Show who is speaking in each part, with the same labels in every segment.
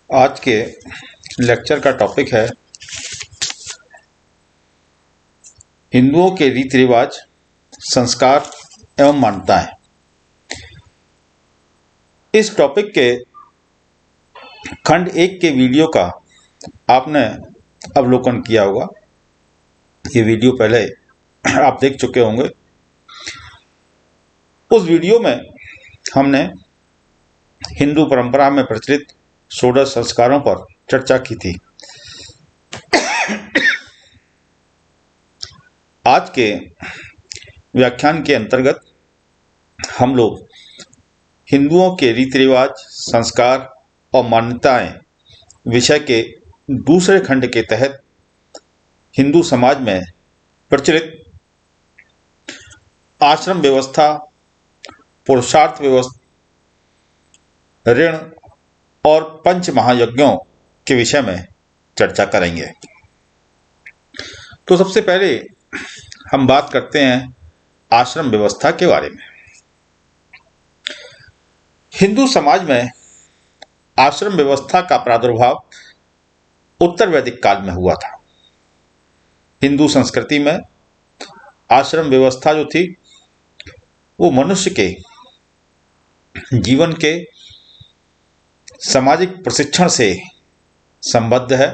Speaker 1: आज के लेक्चर का टॉपिक है हिंदुओं के रीति रिवाज, संस्कार एवं मान्यताएं। इस टॉपिक के खंड 1 के वीडियो का आपने अवलोकन किया होगा। ये वीडियो पहले आप देख चुके होंगे। उस वीडियो में हमने हिंदू परंपरा में प्रचलित 16 संस्कारों पर चर्चा की थी। आज के व्याख्यान के अंतर्गत हम लोग हिंदुओं के रीति रिवाज, संस्कार और मान्यताएं विषय के दूसरे खंड के तहत हिंदू समाज में प्रचलित आश्रम व्यवस्था, पुरुषार्थ व्यवस्था, ऋण और पंच महायज्ञों के विषय में चर्चा करेंगे। तो सबसे पहले हम बात करते हैं आश्रम व्यवस्था के बारे में। हिंदू समाज में आश्रम व्यवस्था का प्रादुर्भाव उत्तर वैदिक काल में हुआ था। हिंदू संस्कृति में आश्रम व्यवस्था जो थी वो मनुष्य के जीवन के सामाजिक प्रशिक्षण से संबद्ध है।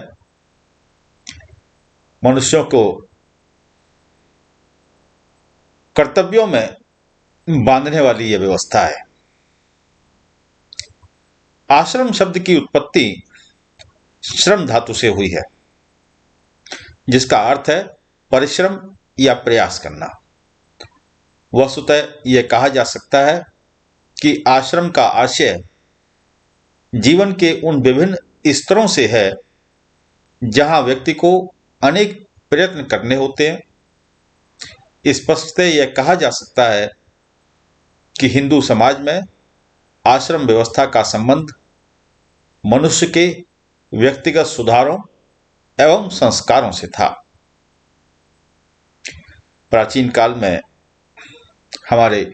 Speaker 1: मनुष्यों को कर्तव्यों में बांधने वाली यह व्यवस्था है। आश्रम शब्द की उत्पत्ति श्रम धातु से हुई है, जिसका अर्थ है परिश्रम या प्रयास करना। वस्तुतः यह कहा जा सकता है कि आश्रम का आशय जीवन के उन विभिन्न स्तरों से है जहां व्यक्ति को अनेक प्रयत्न करने होते हैं। स्पष्टतः यह कहा जा सकता है कि हिंदू समाज में आश्रम व्यवस्था का संबंध मनुष्य के व्यक्तिगत सुधारों एवं संस्कारों से था। प्राचीन काल में हमारे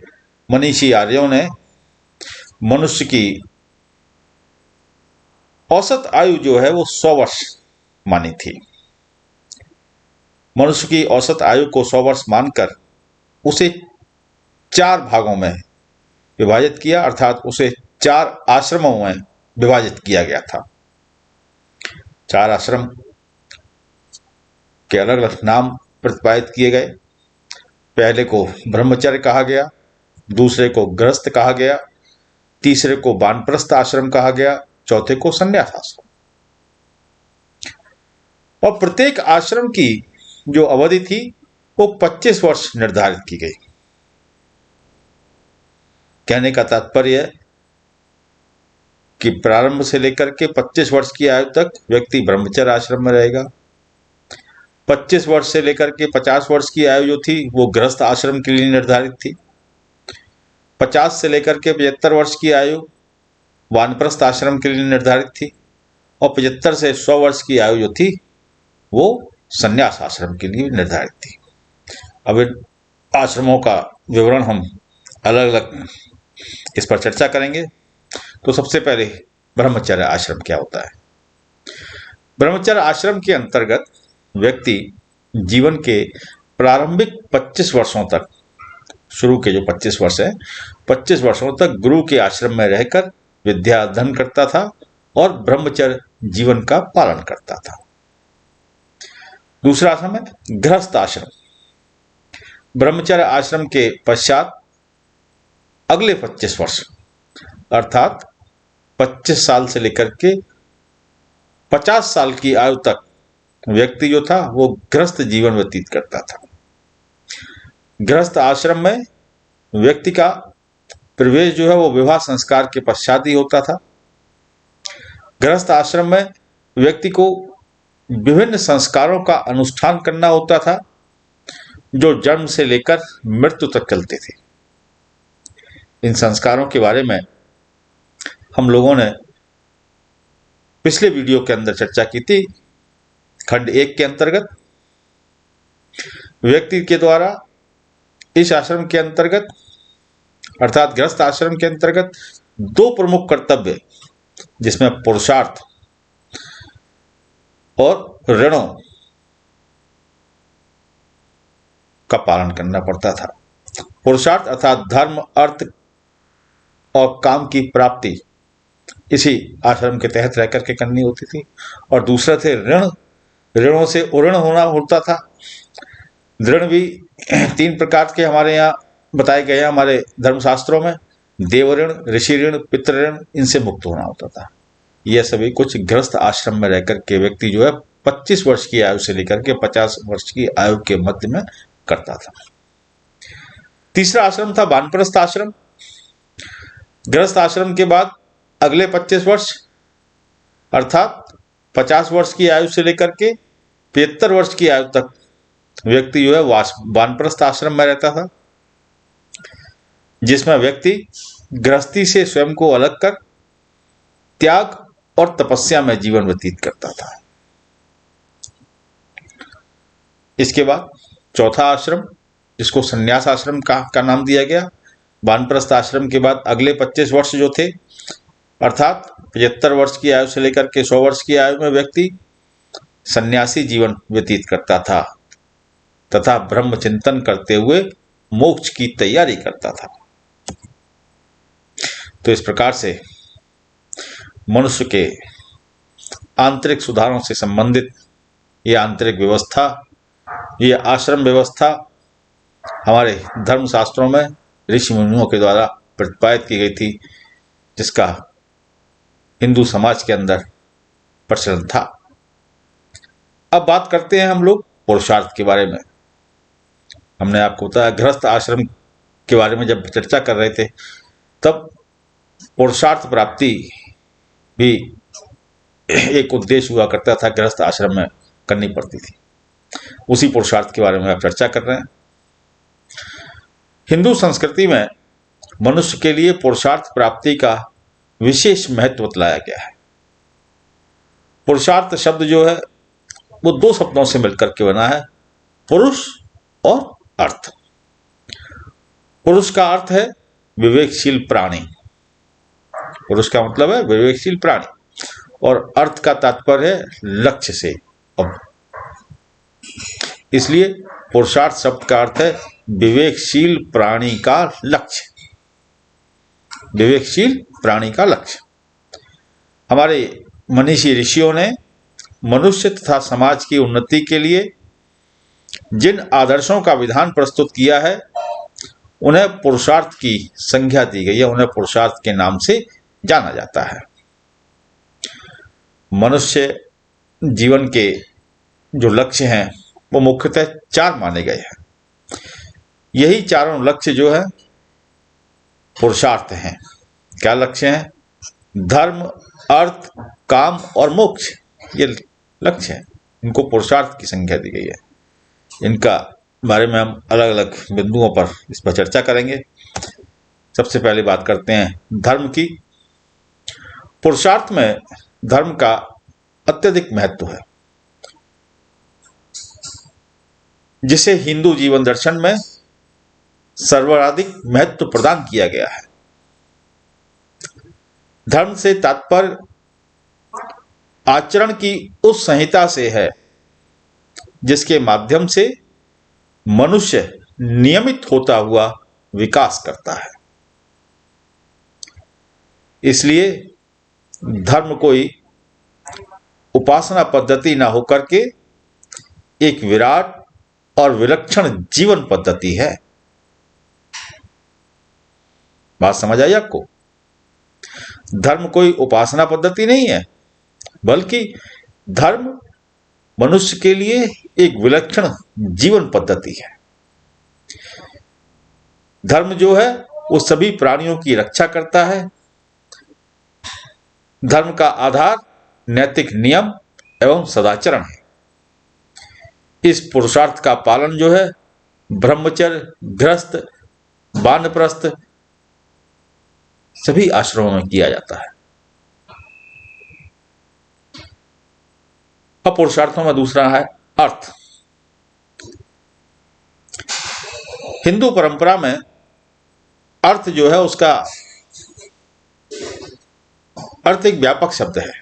Speaker 1: मनीषी आर्यों ने मनुष्य की औसत आयु जो है वो 100 वर्ष मानी थी। मनुष्य की औसत आयु को 100 वर्ष मानकर उसे 4 भागों में विभाजित किया, अर्थात उसे 4 आश्रमों में विभाजित किया गया था। 4 आश्रम के अलग अलग नाम प्रतिपादित किए गए। पहले को ब्रह्मचर्य कहा गया, दूसरे को गृहस्थ कहा गया, तीसरे को वानप्रस्थ आश्रम कहा गया, चौथे को संन्यास आश्रम। और प्रत्येक आश्रम की जो अवधि थी वो 25 वर्ष निर्धारित की गई। कहने का तात्पर्य है कि प्रारंभ से लेकर के 25 वर्ष की आयु तक व्यक्ति ब्रह्मचर्य आश्रम में रहेगा। 25 वर्ष से लेकर के 50 वर्ष की आयु जो थी वो गृहस्थ आश्रम के लिए निर्धारित थी। 50 से लेकर के 75 वर्ष की आयु वानप्रस्थ आश्रम के लिए निर्धारित थी और 75 से 100 वर्ष की आयु जो थी वो संन्यास आश्रम के लिए निर्धारित थी। अब इन आश्रमों का विवरण हम अलग अलग इस पर चर्चा करेंगे। तो सबसे पहले ब्रह्मचर्य आश्रम क्या होता है। ब्रह्मचर्य आश्रम के अंतर्गत व्यक्ति जीवन के प्रारंभिक 25 वर्षों तक, शुरू के जो 25 वर्ष है, 25 वर्षों तक गुरु के आश्रम में रहकर विद्या अध्ययन करता था और ब्रह्मचर्य जीवन का पालन करता था। दूसरा आश्रम है गृहस्थ आश्रम। ब्रह्मचर्य आश्रम के पश्चात अगले 25 वर्ष अर्थात 25 साल से लेकर के 50 साल की आयु तक व्यक्ति जो था वो गृहस्थ जीवन व्यतीत करता था। गृहस्थ आश्रम में व्यक्ति का प्रवेश जो है वो विवाह संस्कार के पश्चात ही होता था। गृहस्थ आश्रम में व्यक्ति को विभिन्न संस्कारों का अनुष्ठान करना होता था जो जन्म से लेकर मृत्यु तक चलते थे। इन संस्कारों के बारे में हम लोगों ने पिछले वीडियो के अंदर चर्चा की थी। खंड 1 के अंतर्गत व्यक्ति के द्वारा इस आश्रम के अंतर्गत अर्थात गृहस्थ आश्रम के अंतर्गत 2 प्रमुख कर्तव्य जिसमें पुरुषार्थ और ऋणों का पालन करना पड़ता था। पुरुषार्थ अर्थात धर्म, अर्थ और काम की प्राप्ति इसी आश्रम के तहत रह करके करनी होती थी। और दूसरा थे ऋण, ऋणों से उऋण होना होता था। ऋण भी 3 प्रकार के हमारे यहाँ बताए गए हैं हमारे धर्मशास्त्रों में। देव ऋण, ऋषि ऋण, पितृ ऋण, इनसे मुक्त होना होता था। यह सभी कुछ गृहस्थ आश्रम में रहकर के व्यक्ति जो है 25 वर्ष की आयु से लेकर के 50 वर्ष की आयु के मध्य में करता था। तीसरा आश्रम था वानप्रस्थ आश्रम। गृहस्थ आश्रम के बाद अगले 25 वर्ष अर्थात 50 वर्ष की आयु से लेकर के 75 वर्ष की आयु तक व्यक्ति जो है वानप्रस्थ आश्रम में रहता था, जिसमें व्यक्ति गृहस्थी से स्वयं को अलग कर त्याग और तपस्या में जीवन व्यतीत करता था। इसके बाद चौथा आश्रम, जिसको संन्यास आश्रम का नाम दिया गया। वानप्रस्थ आश्रम के बाद अगले 25 वर्ष जो थे अर्थात 75 वर्ष की आयु से लेकर के 100 वर्ष की आयु में व्यक्ति सन्यासी जीवन व्यतीत करता था तथा ब्रह्म चिंतन करते हुए मोक्ष की तैयारी करता था। तो इस प्रकार से मनुष्य के आंतरिक सुधारों से संबंधित यह आंतरिक व्यवस्था, यह आश्रम व्यवस्था हमारे धर्मशास्त्रों में ऋषि मुनियों के द्वारा प्रतिपादित की गई थी, जिसका हिंदू समाज के अंदर प्रचलन था। अब बात करते हैं हम लोग पुरुषार्थ के बारे में। हमने आपको बताया गृहस्थ आश्रम के बारे में जब चर्चा कर रहे थे तब पुरुषार्थ प्राप्ति भी एक उद्देश्य हुआ करता था, गृहस्थ आश्रम में करनी पड़ती थी। उसी पुरुषार्थ के बारे में आप चर्चा कर रहे हैं। हिंदू संस्कृति में मनुष्य के लिए पुरुषार्थ प्राप्ति का विशेष महत्व बतलाया गया है। पुरुषार्थ शब्द जो है वो 2 शब्दों से मिलकर के बना है, पुरुष और अर्थ। पुरुष का अर्थ है विवेकशील प्राणी, पुरुष का मतलब है विवेकशील प्राणी, और अर्थ का तात्पर्य है लक्ष्य से। अब इसलिए पुरुषार्थ शब्द का अर्थ है विवेकशील प्राणी का लक्ष्य, विवेकशील प्राणी का लक्ष्य। हमारे मनीषी ऋषियों ने मनुष्य तथा समाज की उन्नति के लिए जिन आदर्शों का विधान प्रस्तुत किया है उन्हें पुरुषार्थ की संज्ञा दी गई है, उन्हें पुरुषार्थ के नाम से जाना जाता है। मनुष्य जीवन के जो लक्ष्य हैं वो मुख्यतः 4 माने गए हैं। यही चारों लक्ष्य जो है पुरुषार्थ हैं। क्या लक्ष्य हैं? धर्म, अर्थ, काम और मोक्ष, ये लक्ष्य हैं। इनको पुरुषार्थ की संज्ञा दी गई है। इनका बारे में हम अलग अलग बिंदुओं पर इस पर चर्चा करेंगे। सबसे पहले बात करते हैं धर्म की। पुरुषार्थ में धर्म का अत्यधिक महत्व है, जिसे हिंदू जीवन दर्शन में सर्वाधिक महत्व प्रदान किया गया है। धर्म से तात्पर्य आचरण की उस संहिता से है जिसके माध्यम से मनुष्य नियमित होता हुआ विकास करता है। इसलिए धर्म कोई उपासना पद्धति ना होकर के एक विराट और विलक्षण जीवन पद्धति है। बात समझ आई आपको? धर्म कोई उपासना पद्धति नहीं है, बल्कि धर्म मनुष्य के लिए एक विलक्षण जीवन पद्धति है। धर्म जो है वो सभी प्राणियों की रक्षा करता है। धर्म का आधार नैतिक नियम एवं सदाचरण है। इस पुरुषार्थ का पालन जो है ब्रह्मचर्य, गृहस्थ, वानप्रस्थ सभी आश्रमों में किया जाता है। अब पुरुषार्थों में दूसरा है अर्थ। हिंदू परंपरा में अर्थ जो है उसका अर्थ एक व्यापक शब्द है।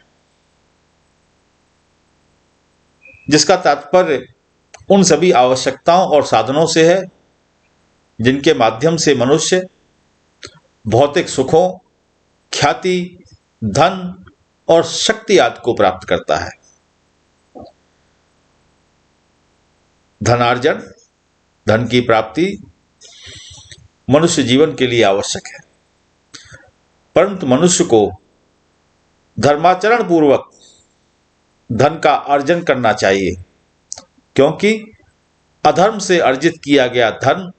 Speaker 1: जिसका तात्पर्य उन सभी आवश्यकताओं और साधनों से है जिनके माध्यम से मनुष्य भौतिक सुखों, ख्याति, धन और शक्ति आदि को प्राप्त करता है। धनार्जन, धन की प्राप्ति मनुष्य जीवन के लिए आवश्यक है, परंतु मनुष्य को धर्माचरण पूर्वक धन का अर्जन करना चाहिए, क्योंकि अधर्म से अर्जित किया गया धन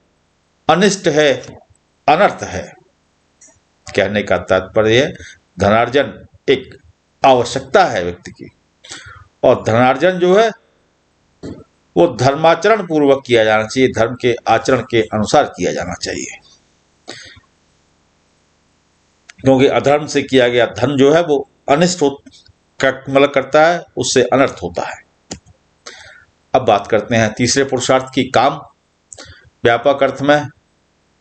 Speaker 1: अनिष्ट है, अनर्थ है। कहने का तात्पर्य है धनार्जन एक आवश्यकता है व्यक्ति की, और धनार्जन जो है वो धर्माचरण पूर्वक किया जाना चाहिए, धर्म के आचरण के अनुसार किया जाना चाहिए, क्योंकि अधर्म से किया गया धन जो है वो अनिष्ट मतलब करता है, उससे अनर्थ होता है। अब बात करते हैं तीसरे पुरुषार्थ की, काम। व्यापक अर्थ में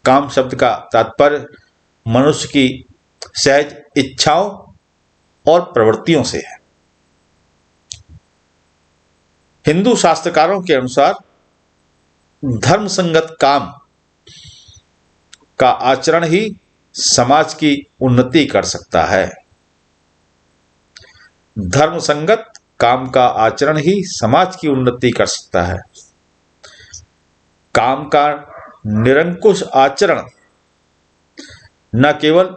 Speaker 1: काम शब्द का तात्पर्य मनुष्य की सहज इच्छाओं और प्रवृत्तियों से है। हिंदू शास्त्रकारों के अनुसार धर्म संगत काम का आचरण ही समाज की उन्नति कर सकता है। धर्म संगत काम का आचरण ही समाज की उन्नति कर सकता है। काम का निरंकुश आचरण न केवल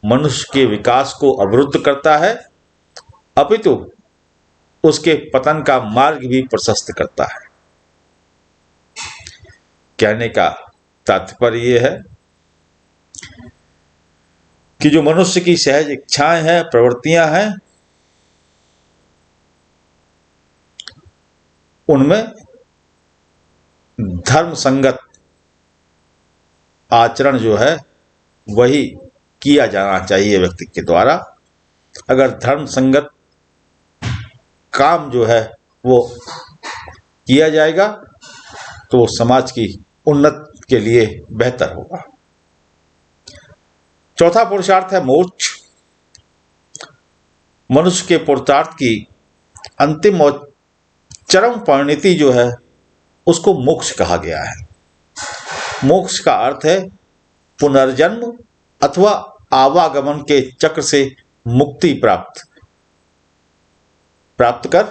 Speaker 1: मनुष्य के विकास को अवरुद्ध करता है, अपितु उसके पतन का मार्ग भी प्रशस्त करता है। कहने का तात्पर्य यह है कि जो मनुष्य की सहज इच्छाएं हैं, प्रवृत्तियां हैं, उनमें धर्म संगत आचरण जो है वही किया जाना चाहिए व्यक्ति के द्वारा। अगर धर्म संगत काम जो है वो किया जाएगा तो समाज की उन्नति के लिए बेहतर होगा। चौथा पुरुषार्थ है मोक्ष। मनुष्य के पुरुषार्थ की अंतिम और चरम परिणति जो है उसको मोक्ष कहा गया है। मोक्ष का अर्थ है पुनर्जन्म अथवा आवागमन के चक्र से मुक्ति प्राप्त कर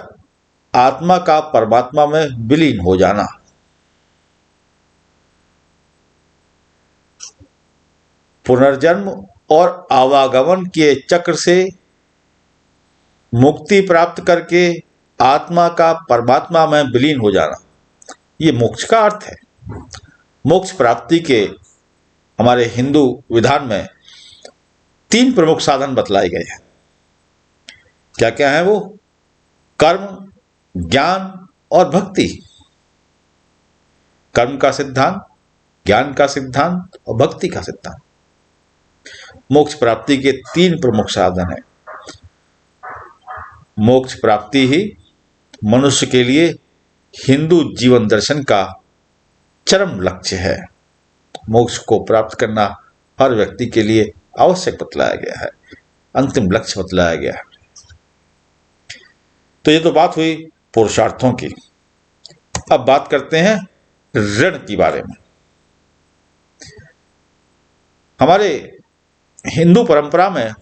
Speaker 1: आत्मा का परमात्मा में विलीन हो जाना। पुनर्जन्म और आवागमन के चक्र से मुक्ति प्राप्त करके आत्मा का परमात्मा में विलीन हो जाना, ये मोक्ष का अर्थ है। मोक्ष प्राप्ति के हमारे हिंदू विधान में 3 प्रमुख साधन बतलाए गए हैं। क्या क्या है वो? कर्म, ज्ञान और भक्ति। कर्म का सिद्धांत, ज्ञान का सिद्धांत और भक्ति का सिद्धांत मोक्ष प्राप्ति के 3 प्रमुख साधन हैं। मोक्ष प्राप्ति ही मनुष्य के लिए हिंदू जीवन दर्शन का चरम लक्ष्य है। मोक्ष को प्राप्त करना हर व्यक्ति के लिए आवश्यक बतलाया गया है, अंतिम लक्ष्य बतलाया गया है। तो ये तो बात हुई पुरुषार्थों की। अब बात करते हैं ऋण के बारे में। हमारे हिंदू परंपरा में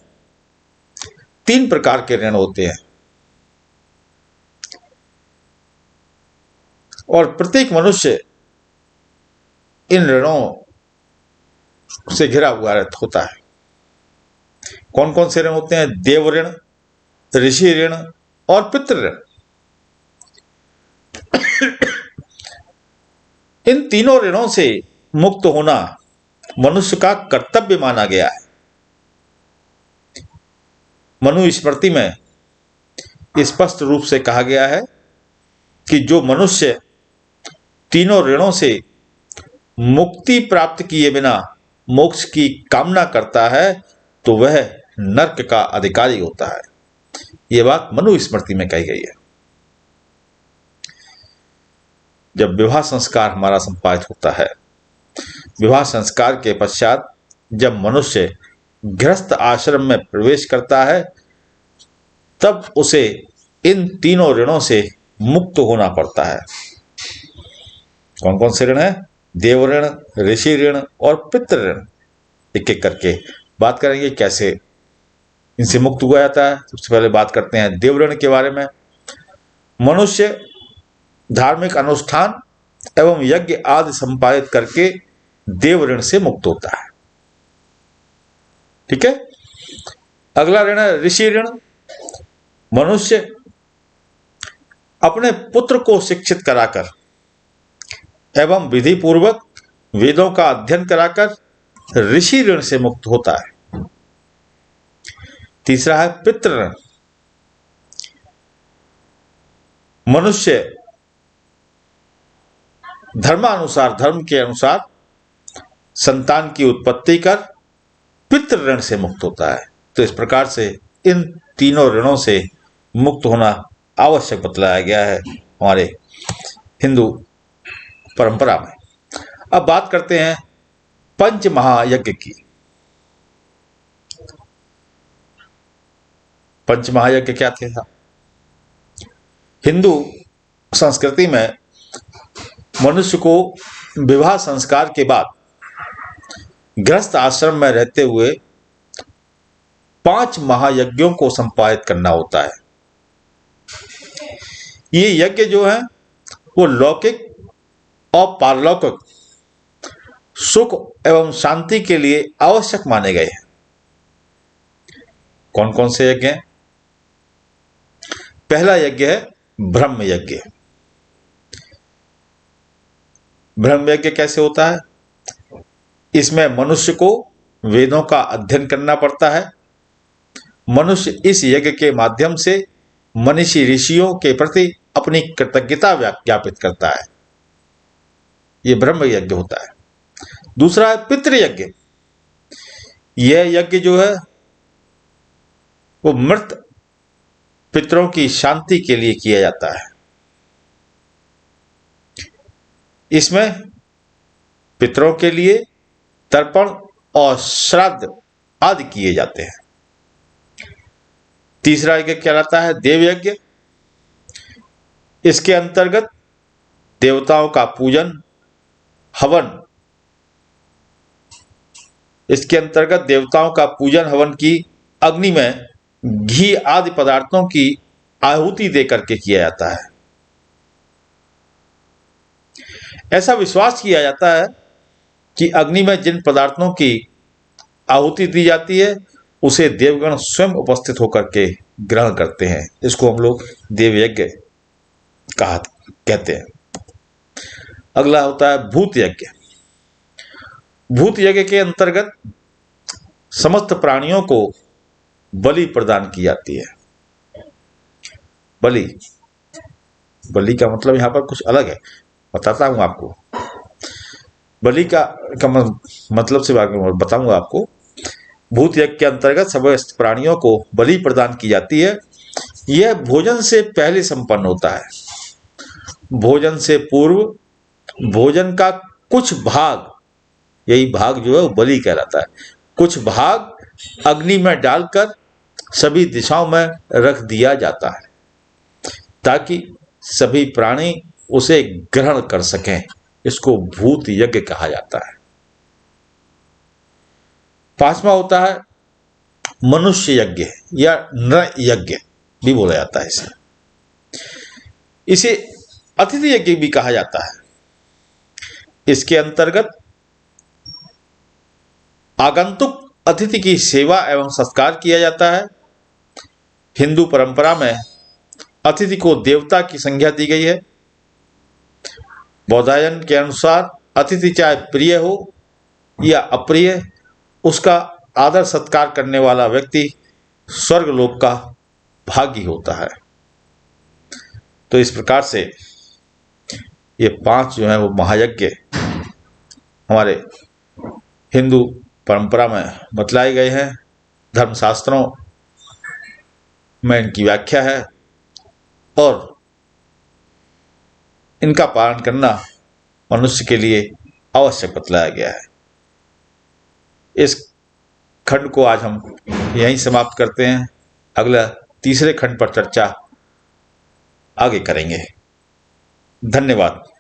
Speaker 1: 3 प्रकार के ऋण होते हैं और प्रत्येक मनुष्य इन ऋणों से घिरा हुआ होता है। कौन कौन से ऋण होते हैं? देव ऋण, ऋषि ऋण और पितृ ऋण। इन तीनों ऋणों से मुक्त होना मनुष्य का कर्तव्य माना गया है। मनुस्मृति में स्पष्ट रूप से कहा गया है कि जो मनुष्य तीनों ऋणों से मुक्ति प्राप्त किए बिना मोक्ष की कामना करता है तो वह नरक का अधिकारी होता है। यह बात मनुस्मृति में कही गई है। जब विवाह संस्कार हमारा संपादित होता है, विवाह संस्कार के पश्चात जब मनुष्य गृहस्थ आश्रम में प्रवेश करता है, तब उसे इन तीनों ऋणों से मुक्त होना पड़ता है। कौन कौन से ऋण है? देव ऋण, ऋषि ऋण और पितृ ऋण। एक एक करके बात करेंगे कैसे इनसे मुक्त हुआ जाता है। सबसे पहले बात करते हैं देव ऋण के बारे में। मनुष्य धार्मिक अनुष्ठान एवं यज्ञ आदि संपादित करके देव ऋण से मुक्त होता है। ठीक है। अगला ऋण है ऋषि ऋण। मनुष्य अपने पुत्र को शिक्षित कराकर एवं विधि पूर्वक वेदों का अध्ययन कराकर ऋषि ऋण से मुक्त होता है। तीसरा है पितृ ऋण। मनुष्य धर्मानुसार, धर्म के अनुसार संतान की उत्पत्ति कर पितृ ऋण से मुक्त होता है। तो इस प्रकार से इन तीनों ऋणों से मुक्त होना आवश्यक बतलाया गया है हमारे हिंदू परंपरा में। अब बात करते हैं पंच महायज्ञ की। पंच महायज्ञ क्या थे? हिंदू संस्कृति में मनुष्य को विवाह संस्कार के बाद गृहस्थ आश्रम में रहते हुए 5 महायज्ञों को संपादित करना होता है। ये यज्ञ जो है वो लौकिक और पारलौकिक सुख एवं शांति के लिए आवश्यक माने गए हैं। कौन कौन से यज्ञ हैं? पहला यज्ञ है ब्रह्म यज्ञ। ब्रह्म यज्ञ कैसे होता है? इसमें मनुष्य को वेदों का अध्ययन करना पड़ता है। मनुष्य इस यज्ञ के माध्यम से मनीषी ऋषियों के प्रति अपनी कृतज्ञता ज्ञापित करता है। यह ब्रह्म यज्ञ होता है। दूसरा है पितृयज्ञ। यह यज्ञ जो है वो मृत पितरों की शांति के लिए किया जाता है। इसमें पितरों के लिए तर्पण और श्राद्ध आदि किए जाते हैं। तीसरा यज्ञ कहलाता है देव यज्ञ। इसके अंतर्गत देवताओं का पूजन, हवन, हवन की अग्नि में घी आदि पदार्थों की आहुति देकर के किया जाता है। ऐसा विश्वास किया जाता है कि अग्नि में जिन पदार्थों की आहुति दी जाती है उसे देवगण स्वयं उपस्थित होकर के ग्रहण करते हैं। इसको हम लोग देव यज्ञ कहते हैं। अगला होता है भूत यज्ञ। भूत यज्ञ के अंतर्गत समस्त प्राणियों को बलि प्रदान की जाती है। बलि का मतलब यहां पर कुछ अलग है, बताता हूं आपको। बलि का मतलब से बताऊंगा आपको। भूत यज्ञ के अंतर्गत समस्त प्राणियों को बलि प्रदान की जाती है। यह भोजन से पहले संपन्न होता है। भोजन से पूर्व भोजन का कुछ भाग, यही भाग जो है वो बलि कहलाता है, कुछ भाग अग्नि में डालकर सभी दिशाओं में रख दिया जाता है ताकि सभी प्राणी उसे ग्रहण कर सकें। इसको भूत यज्ञ कहा जाता है। 5वां होता है मनुष्य यज्ञ या नर यज्ञ भी बोला जाता है। इसे अतिथि यज्ञ भी कहा जाता है। इसके अंतर्गत आगंतुक अतिथि की सेवा एवं सत्कार किया जाता है। हिंदू परंपरा में अतिथि को देवता की संज्ञा दी गई है। बौद्धायन के अनुसार अतिथि चाहे प्रिय हो या अप्रिय, उसका आदर सत्कार करने वाला व्यक्ति स्वर्गलोक का भागी होता है। तो इस प्रकार से ये 5 जो है वो महायज्ञ हमारे हिंदू परंपरा में बतलाए गए हैं। धर्मशास्त्रों में इनकी व्याख्या है और इनका पालन करना मनुष्य के लिए आवश्यक बतलाया गया है। इस खंड को आज हम यहीं समाप्त करते हैं। अगला तीसरे खंड पर चर्चा आगे करेंगे। धन्यवाद।